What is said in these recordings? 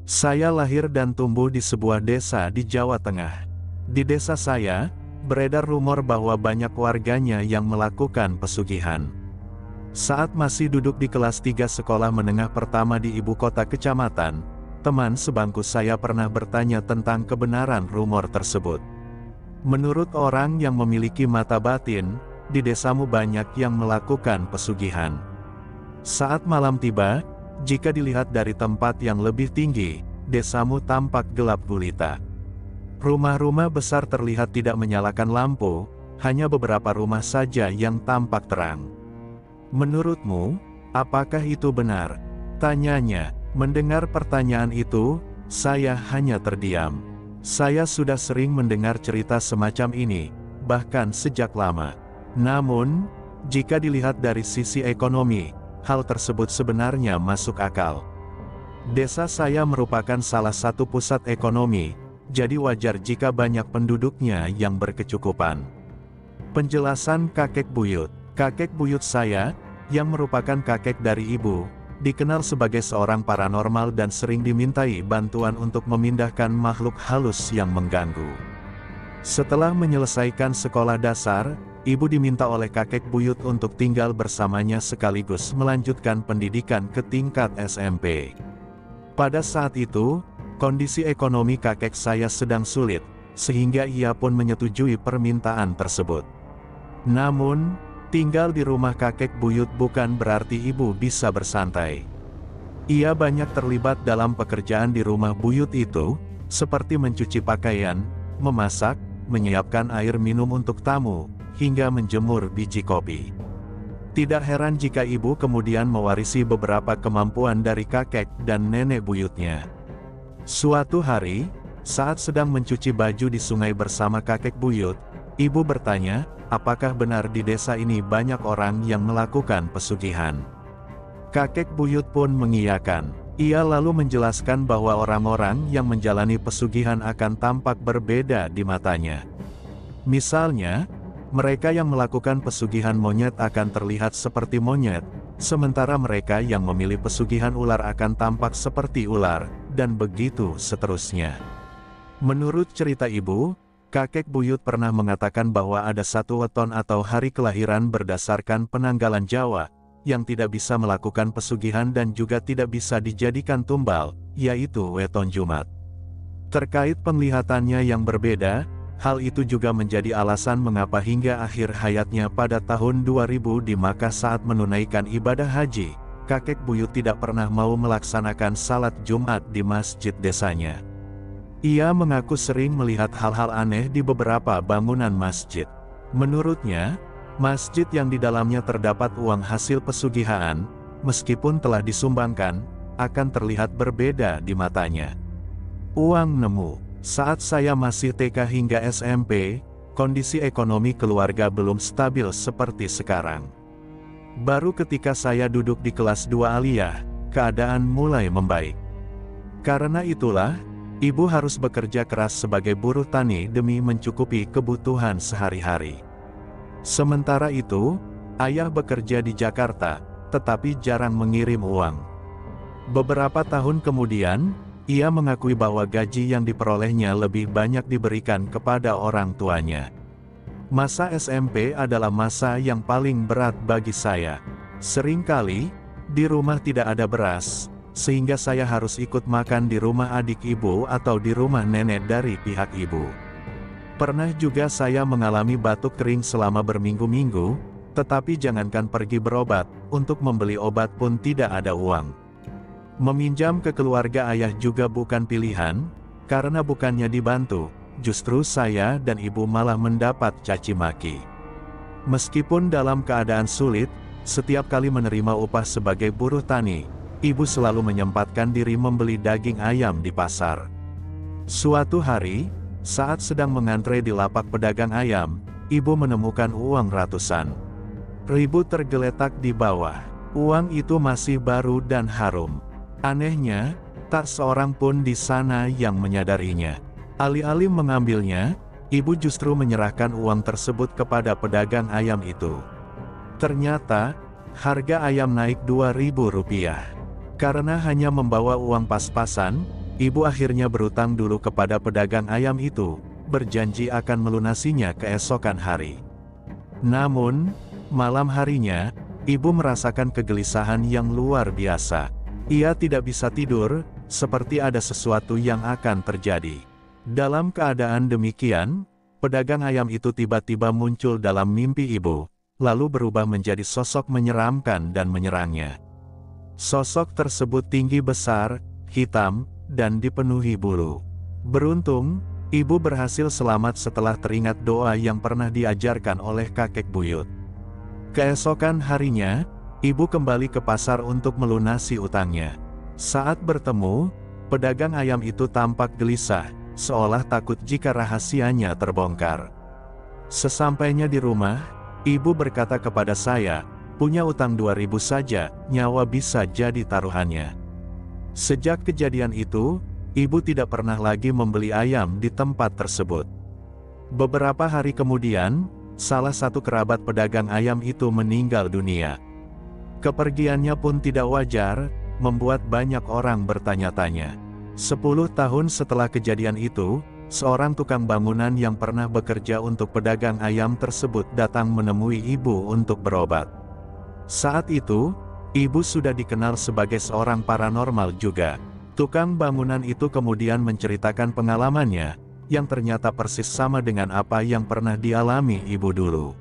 Saya lahir dan tumbuh di sebuah desa di Jawa Tengah. Di desa saya, beredar rumor bahwa banyak warganya yang melakukan pesugihan. Saat masih duduk di kelas 3 sekolah menengah pertama di ibu kota kecamatan, teman sebangku saya pernah bertanya tentang kebenaran rumor tersebut. Menurut orang yang memiliki mata batin, di desamu banyak yang melakukan pesugihan. Saat malam tiba, jika dilihat dari tempat yang lebih tinggi, desamu tampak gelap gulita. Rumah-rumah besar terlihat tidak menyalakan lampu, hanya beberapa rumah saja yang tampak terang. Menurutmu, apakah itu benar? Tanyanya. Mendengar pertanyaan itu, saya hanya terdiam. Saya sudah sering mendengar cerita semacam ini, bahkan sejak lama. Namun, jika dilihat dari sisi ekonomi, hal tersebut sebenarnya masuk akal. Desa saya merupakan salah satu pusat ekonomi, jadi wajar jika banyak penduduknya yang berkecukupan. Penjelasan kakek buyut. Kakek buyut saya, yang merupakan kakek dari ibu, dikenal sebagai seorang paranormal dan sering dimintai bantuan untuk memindahkan makhluk halus yang mengganggu. Setelah menyelesaikan sekolah dasar, ibu diminta oleh kakek buyut untuk tinggal bersamanya sekaligus melanjutkan pendidikan ke tingkat SMP. Pada saat itu, kondisi ekonomi kakek saya sedang sulit, sehingga ia pun menyetujui permintaan tersebut. Namun, tinggal di rumah kakek buyut bukan berarti ibu bisa bersantai. Ia banyak terlibat dalam pekerjaan di rumah buyut itu, seperti mencuci pakaian, memasak, menyiapkan air minum untuk tamu, hingga menjemur biji kopi. Tidak heran jika ibu kemudian mewarisi beberapa kemampuan dari kakek dan nenek buyutnya. Suatu hari, saat sedang mencuci baju di sungai bersama kakek buyut, ibu bertanya, apakah benar di desa ini banyak orang yang melakukan pesugihan? Kakek buyut pun mengiyakan. Ia lalu menjelaskan bahwa orang-orang yang menjalani pesugihan akan tampak berbeda di matanya. Misalnya, mereka yang melakukan pesugihan monyet akan terlihat seperti monyet, sementara mereka yang memilih pesugihan ular akan tampak seperti ular, dan begitu seterusnya. Menurut cerita ibu, kakek buyut pernah mengatakan bahwa ada satu weton atau hari kelahiran berdasarkan penanggalan Jawa, yang tidak bisa melakukan pesugihan dan juga tidak bisa dijadikan tumbal, yaitu weton Jumat. Terkait penglihatannya yang berbeda, hal itu juga menjadi alasan mengapa hingga akhir hayatnya pada tahun 2000 di Makkah saat menunaikan ibadah haji, kakek buyut tidak pernah mau melaksanakan salat Jumat di masjid desanya. Ia mengaku sering melihat hal-hal aneh di beberapa bangunan masjid. Menurutnya, masjid yang di dalamnya terdapat uang hasil pesugihan, meskipun telah disumbangkan, akan terlihat berbeda di matanya. Uang nemu. Saat saya masih TK hingga SMP, kondisi ekonomi keluarga belum stabil seperti sekarang. Baru ketika saya duduk di kelas 2 aliyah, keadaan mulai membaik. Karena itulah, ibu harus bekerja keras sebagai buruh tani demi mencukupi kebutuhan sehari-hari. Sementara itu, ayah bekerja di Jakarta, tetapi jarang mengirim uang. Beberapa tahun kemudian, ia mengakui bahwa gaji yang diperolehnya lebih banyak diberikan kepada orang tuanya. Masa SMP adalah masa yang paling berat bagi saya. Seringkali, di rumah tidak ada beras, sehingga saya harus ikut makan di rumah adik ibu atau di rumah nenek dari pihak ibu. Pernah juga saya mengalami batuk kering selama berminggu-minggu, tetapi jangankan pergi berobat, untuk membeli obat pun tidak ada uang. Meminjam ke keluarga ayah juga bukan pilihan, karena bukannya dibantu, justru saya dan ibu malah mendapat caci maki. Meskipun dalam keadaan sulit, setiap kali menerima upah sebagai buruh tani, ibu selalu menyempatkan diri membeli daging ayam di pasar. Suatu hari, saat sedang mengantre di lapak pedagang ayam, ibu menemukan uang ratusan ribu tergeletak di bawah. Uang itu masih baru dan harum. Anehnya, tak seorang pun di sana yang menyadarinya. Alih-alih mengambilnya, ibu justru menyerahkan uang tersebut kepada pedagang ayam itu. Ternyata, harga ayam naik Rp2.000. Karena hanya membawa uang pas-pasan, ibu akhirnya berutang dulu kepada pedagang ayam itu, berjanji akan melunasinya keesokan hari. Namun, malam harinya, ibu merasakan kegelisahan yang luar biasa. Ia tidak bisa tidur, seperti ada sesuatu yang akan terjadi. Dalam keadaan demikian, pedagang ayam itu tiba-tiba muncul dalam mimpi ibu, lalu berubah menjadi sosok menyeramkan dan menyerangnya. Sosok tersebut tinggi besar, hitam, dan dipenuhi bulu. Beruntung, ibu berhasil selamat setelah teringat doa yang pernah diajarkan oleh kakek buyut. Keesokan harinya, ibu kembali ke pasar untuk melunasi utangnya. Saat bertemu, pedagang ayam itu tampak gelisah, seolah takut jika rahasianya terbongkar. Sesampainya di rumah, ibu berkata kepada saya, punya utang 2.000 saja, nyawa bisa jadi taruhannya. Sejak kejadian itu, ibu tidak pernah lagi membeli ayam di tempat tersebut. Beberapa hari kemudian, salah satu kerabat pedagang ayam itu meninggal dunia. Kepergiannya pun tidak wajar, membuat banyak orang bertanya-tanya. 10 tahun setelah kejadian itu, seorang tukang bangunan yang pernah bekerja untuk pedagang ayam tersebut datang menemui ibu untuk berobat. Saat itu, ibu sudah dikenal sebagai seorang paranormal juga. Tukang bangunan itu kemudian menceritakan pengalamannya, yang ternyata persis sama dengan apa yang pernah dialami ibu dulu.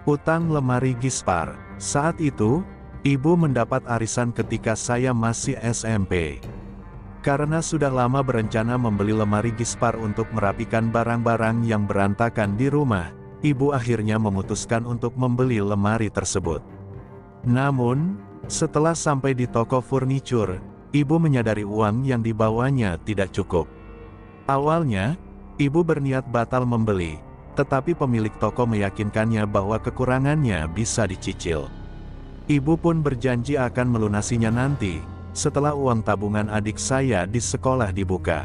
Utang lemari Gispar. Saat itu, ibu mendapat arisan ketika saya masih SMP. Karena sudah lama berencana membeli lemari Gispar untuk merapikan barang-barang yang berantakan di rumah, ibu akhirnya memutuskan untuk membeli lemari tersebut. Namun, setelah sampai di toko furnitur, ibu menyadari uang yang dibawanya tidak cukup. Awalnya, ibu berniat batal membeli, tetapi pemilik toko meyakinkannya bahwa kekurangannya bisa dicicil. Ibu pun berjanji akan melunasinya nanti, setelah uang tabungan adik saya di sekolah dibuka.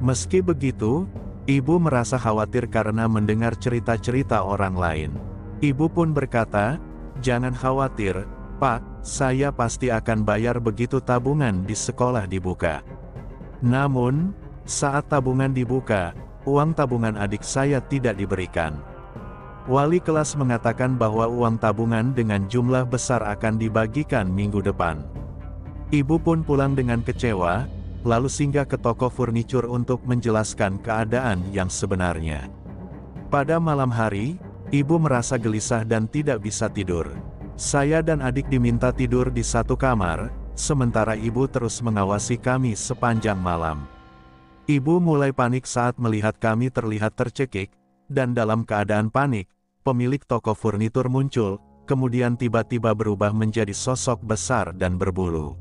Meski begitu, ibu merasa khawatir karena mendengar cerita-cerita orang lain. Ibu pun berkata, "Jangan khawatir, Pak, saya pasti akan bayar begitu tabungan di sekolah dibuka." Namun, saat tabungan dibuka, uang tabungan adik saya tidak diberikan. Wali kelas mengatakan bahwa uang tabungan dengan jumlah besar akan dibagikan minggu depan. Ibu pun pulang dengan kecewa, lalu singgah ke toko furnitur untuk menjelaskan keadaan yang sebenarnya. Pada malam hari, ibu merasa gelisah dan tidak bisa tidur. Saya dan adik diminta tidur di satu kamar, sementara ibu terus mengawasi kami sepanjang malam. Ibu mulai panik saat melihat kami terlihat tercekik, dan dalam keadaan panik, pemilik toko furnitur muncul, kemudian tiba-tiba berubah menjadi sosok besar dan berbulu.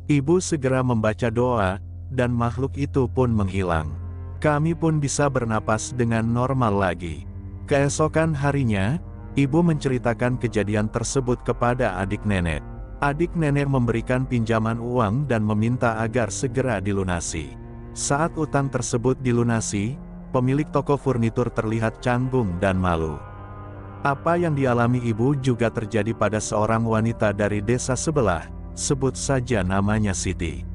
Ibu segera membaca doa, dan makhluk itu pun menghilang. Kami pun bisa bernapas dengan normal lagi. Keesokan harinya, ibu menceritakan kejadian tersebut kepada adik nenek. Adik nenek memberikan pinjaman uang dan meminta agar segera dilunasi. Saat utang tersebut dilunasi, pemilik toko furnitur terlihat canggung dan malu. Apa yang dialami ibu juga terjadi pada seorang wanita dari desa sebelah, sebut saja namanya Siti.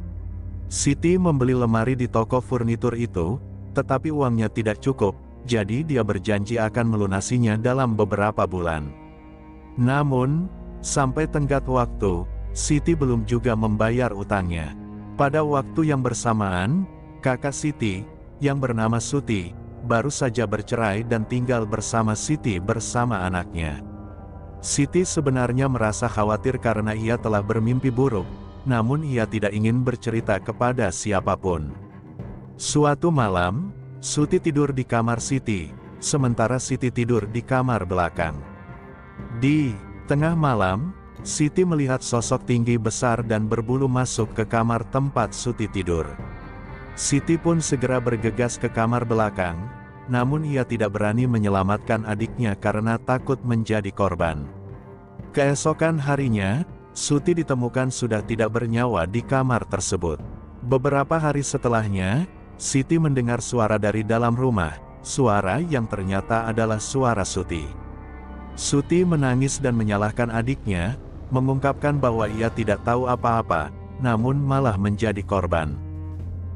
Siti membeli lemari di toko furnitur itu, tetapi uangnya tidak cukup, jadi dia berjanji akan melunasinya dalam beberapa bulan. Namun, sampai tenggat waktu, Siti belum juga membayar utangnya. Pada waktu yang bersamaan, kakak Siti, yang bernama Suti, baru saja bercerai dan tinggal bersama Siti bersama anaknya. Siti sebenarnya merasa khawatir karena ia telah bermimpi buruk, namun ia tidak ingin bercerita kepada siapapun. Suatu malam, Suti tidur di kamar Siti, sementara Siti tidur di kamar belakang. Di tengah malam, Siti melihat sosok tinggi besar dan berbulu masuk ke kamar tempat Suti tidur. Siti pun segera bergegas ke kamar belakang, namun ia tidak berani menyelamatkan adiknya karena takut menjadi korban. Keesokan harinya, Suti ditemukan sudah tidak bernyawa di kamar tersebut. Beberapa hari setelahnya, Siti mendengar suara dari dalam rumah, suara yang ternyata adalah suara Suti. Suti menangis dan menyalahkan adiknya, mengungkapkan bahwa ia tidak tahu apa-apa, namun malah menjadi korban.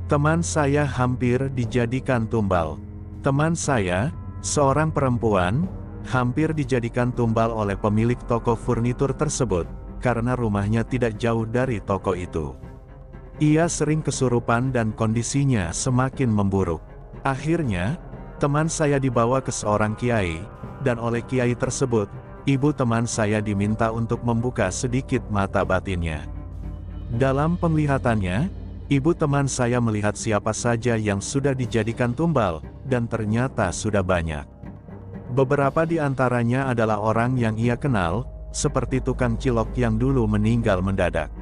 Teman saya hampir dijadikan tumbal. Teman saya, seorang perempuan, hampir dijadikan tumbal oleh pemilik toko furnitur tersebut, karena rumahnya tidak jauh dari toko itu. Ia sering kesurupan dan kondisinya semakin memburuk. Akhirnya, teman saya dibawa ke seorang kiai, dan oleh kiai tersebut, ibu teman saya diminta untuk membuka sedikit mata batinnya. Dalam penglihatannya, ibu teman saya melihat siapa saja yang sudah dijadikan tumbal, dan ternyata sudah banyak. Beberapa di antaranya adalah orang yang ia kenal, seperti tukang cilok yang dulu meninggal mendadak.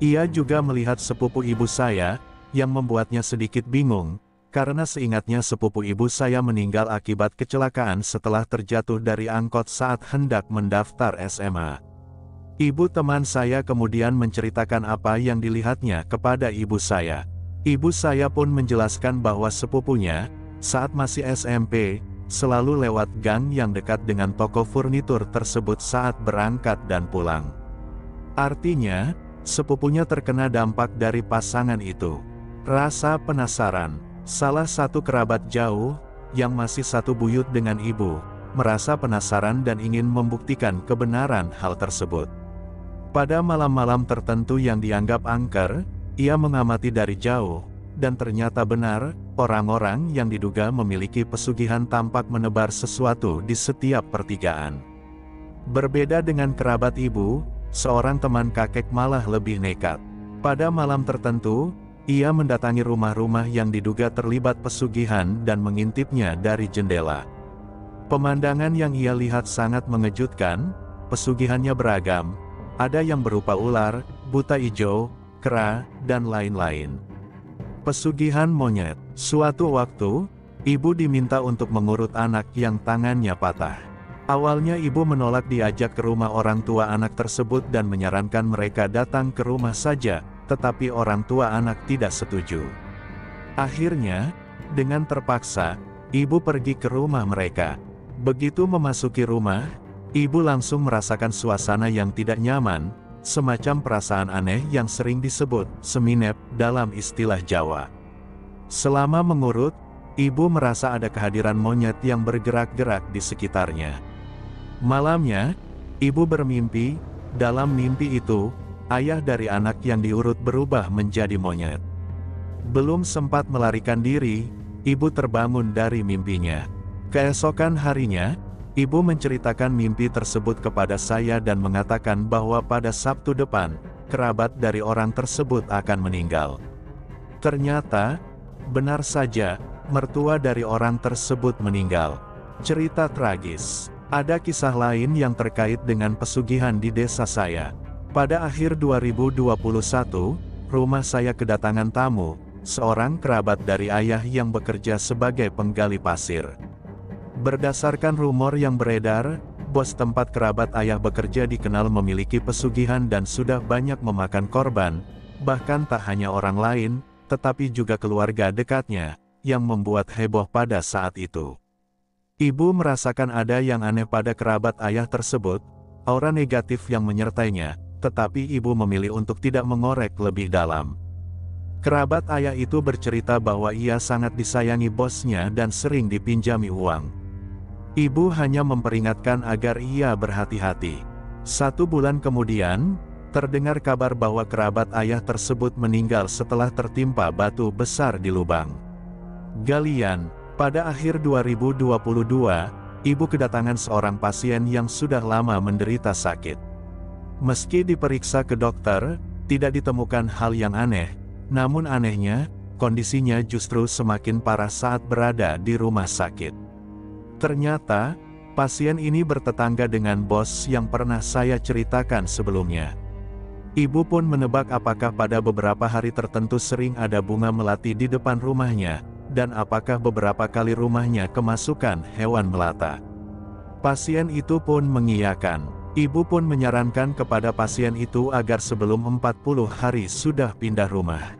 Ia juga melihat sepupu ibu saya, yang membuatnya sedikit bingung, karena seingatnya sepupu ibu saya meninggal akibat kecelakaan setelah terjatuh dari angkot saat hendak mendaftar SMA. Ibu teman saya kemudian menceritakan apa yang dilihatnya kepada ibu saya. Ibu saya pun menjelaskan bahwa sepupunya, saat masih SMP, selalu lewat gang yang dekat dengan toko furnitur tersebut saat berangkat dan pulang. Artinya, sepupunya terkena dampak dari pasangan itu. Rasa penasaran, salah satu kerabat jauh, yang masih satu buyut dengan ibu, merasa penasaran dan ingin membuktikan kebenaran hal tersebut. Pada malam-malam tertentu yang dianggap angker, ia mengamati dari jauh, dan ternyata benar, orang-orang yang diduga memiliki pesugihan tampak menebar sesuatu di setiap pertigaan. Berbeda dengan kerabat ibu, seorang teman kakek malah lebih nekat. Pada malam tertentu, ia mendatangi rumah-rumah yang diduga terlibat pesugihan dan mengintipnya dari jendela. Pemandangan yang ia lihat sangat mengejutkan, pesugihannya beragam. Ada yang berupa ular, buta ijo, kera, dan lain-lain. Pesugihan monyet. Suatu waktu, ibu diminta untuk mengurut anak yang tangannya patah. Awalnya ibu menolak diajak ke rumah orang tua anak tersebut dan menyarankan mereka datang ke rumah saja, tetapi orang tua anak tidak setuju. Akhirnya, dengan terpaksa, ibu pergi ke rumah mereka. Begitu memasuki rumah, ibu langsung merasakan suasana yang tidak nyaman, semacam perasaan aneh yang sering disebut seminep dalam istilah Jawa. Selama mengurut, ibu merasa ada kehadiran monyet yang bergerak-gerak di sekitarnya. Malamnya, ibu bermimpi, dalam mimpi itu, ayah dari anak yang diurut berubah menjadi monyet. Belum sempat melarikan diri, ibu terbangun dari mimpinya. Keesokan harinya, ibu menceritakan mimpi tersebut kepada saya dan mengatakan bahwa pada Sabtu depan, kerabat dari orang tersebut akan meninggal. Ternyata, benar saja, mertua dari orang tersebut meninggal. Cerita tragis. Ada kisah lain yang terkait dengan pesugihan di desa saya. Pada akhir 2021, rumah saya kedatangan tamu, seorang kerabat dari ayah yang bekerja sebagai penggali pasir. Berdasarkan rumor yang beredar, bos tempat kerabat ayah bekerja dikenal memiliki pesugihan dan sudah banyak memakan korban, bahkan tak hanya orang lain, tetapi juga keluarga dekatnya, yang membuat heboh pada saat itu. Ibu merasakan ada yang aneh pada kerabat ayah tersebut, aura negatif yang menyertainya, tetapi ibu memilih untuk tidak mengorek lebih dalam. Kerabat ayah itu bercerita bahwa ia sangat disayangi bosnya dan sering dipinjami uang. Ibu hanya memperingatkan agar ia berhati-hati. 1 bulan kemudian, terdengar kabar bahwa kerabat ayah tersebut meninggal setelah tertimpa batu besar di lubang galian. Pada akhir 2022, ibu kedatangan seorang pasien yang sudah lama menderita sakit. Meski diperiksa ke dokter, tidak ditemukan hal yang aneh, namun anehnya, kondisinya justru semakin parah saat berada di rumah sakit. Ternyata, pasien ini bertetangga dengan bos yang pernah saya ceritakan sebelumnya. Ibu pun menebak apakah pada beberapa hari tertentu sering ada bunga melati di depan rumahnya, dan apakah beberapa kali rumahnya kemasukan hewan melata. Pasien itu pun mengiyakan. Ibu pun menyarankan kepada pasien itu agar sebelum 40 hari sudah pindah rumah.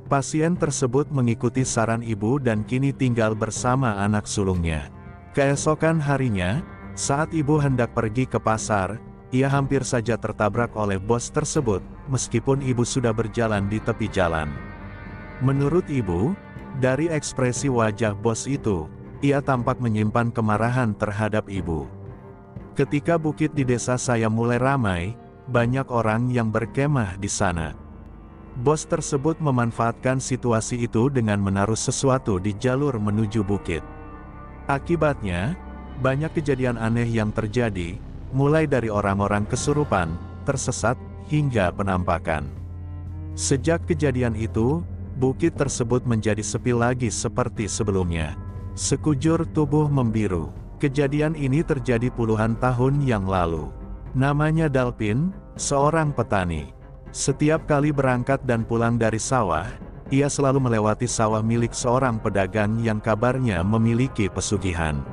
Pasien tersebut mengikuti saran ibu dan kini tinggal bersama anak sulungnya. Keesokan harinya, saat ibu hendak pergi ke pasar, ia hampir saja tertabrak oleh bos tersebut, meskipun ibu sudah berjalan di tepi jalan. Menurut ibu, dari ekspresi wajah bos itu, ia tampak menyimpan kemarahan terhadap ibu. Ketika bukit di desa saya mulai ramai, banyak orang yang berkemah di sana. Bos tersebut memanfaatkan situasi itu dengan menaruh sesuatu di jalur menuju bukit. Akibatnya, banyak kejadian aneh yang terjadi, mulai dari orang-orang kesurupan, tersesat, hingga penampakan. Sejak kejadian itu, bukit tersebut menjadi sepi lagi seperti sebelumnya. Sekujur tubuh membiru. Kejadian ini terjadi puluhan tahun yang lalu. Namanya Dalpin, seorang petani. Setiap kali berangkat dan pulang dari sawah, ia selalu melewati sawah milik seorang pedagang yang kabarnya memiliki pesugihan.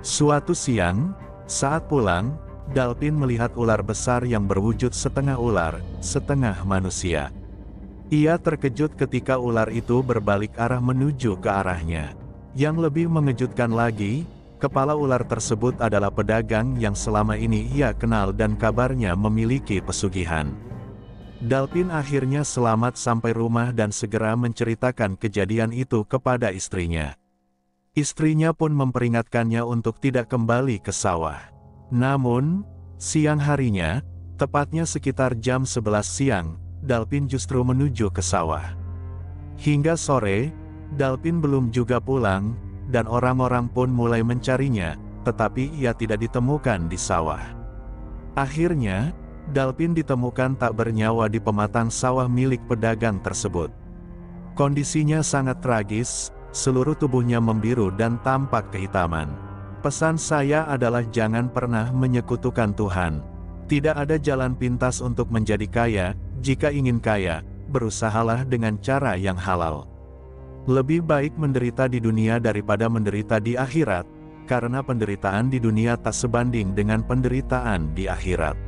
Suatu siang, saat pulang, Dalpin melihat ular besar yang berwujud setengah ular, setengah manusia. Ia terkejut ketika ular itu berbalik arah menuju ke arahnya. Yang lebih mengejutkan lagi, kepala ular tersebut adalah pedagang yang selama ini ia kenal dan kabarnya memiliki pesugihan. Dalpin akhirnya selamat sampai rumah dan segera menceritakan kejadian itu kepada istrinya. Istrinya pun memperingatkannya untuk tidak kembali ke sawah. Namun, siang harinya, tepatnya sekitar jam 11 siang, Dalpin justru menuju ke sawah. Hingga sore, Dalpin belum juga pulang, dan orang-orang pun mulai mencarinya, tetapi ia tidak ditemukan di sawah. Akhirnya, Dalpin ditemukan tak bernyawa di pematang sawah milik pedagang tersebut. Kondisinya sangat tragis, seluruh tubuhnya membiru dan tampak kehitaman. Pesan saya adalah jangan pernah menyekutukan Tuhan. Tidak ada jalan pintas untuk menjadi kaya. Jika ingin kaya, berusahalah dengan cara yang halal. Lebih baik menderita di dunia daripada menderita di akhirat, karena penderitaan di dunia tak sebanding dengan penderitaan di akhirat.